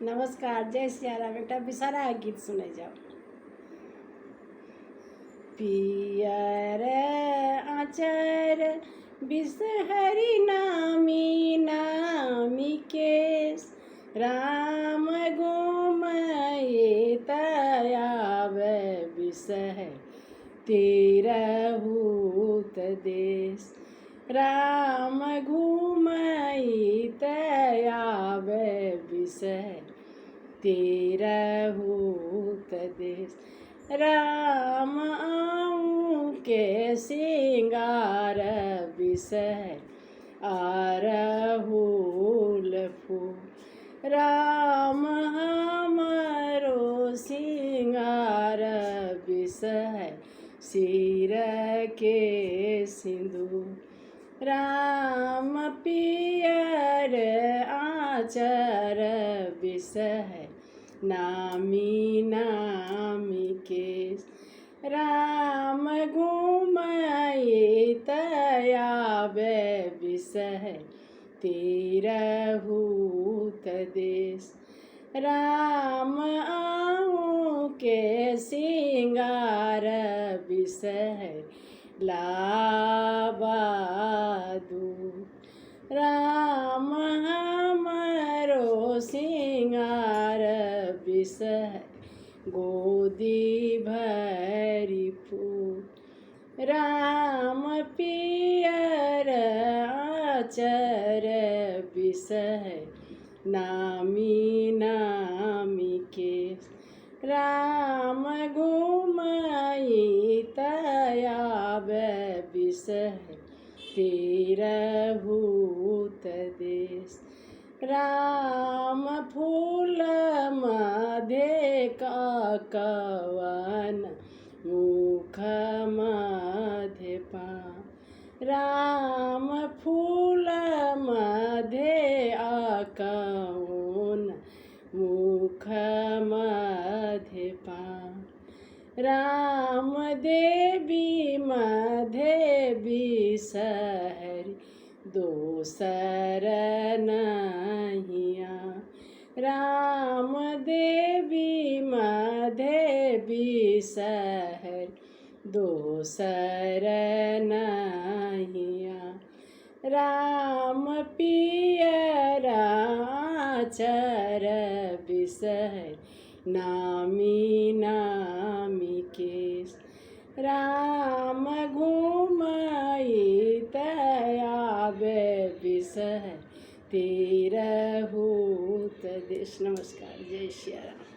नमस्कार, जय सिया राम। एक बिसारा गीत सुने जाओ। पियर आचर बिसहरी नामी नामी केस राम घूमये तयाव बिसह तेरहूत देश। राम घूमये तयाव बिसह तेरहूत देश। राम आऊँ के सिंगार बिसह अरहुल फूल। राम हमरो सिंगार बिसह सिर के सिंदूर। राम पियर आचर बिसह नामी नामी केस। राम घूमये तयाव बिसह तेरहूत देश। राम आऊँ के सिंगार बिसह लाबादू। राम हमरो सिंगार बिसह गोदी भरी फूल। राम पियर आचर बिसह नामी नामी केस। राम घूमये तयाव बिसह तेरहूत देश। राम फूल मध्य काकवन मुख मध्य पान। राम फूल मध्य आकवन मुख मध्य पान। राम देवी मध्य बिसहरि दोसर नहिया। राम देवी मध्य बिसहरि दोसर नहिया। राम पियर आचर बिसह नामी नामी केस। राम घूमये तयाव बिसह तेरहूत देश। नमस्कार, जय सिया राम।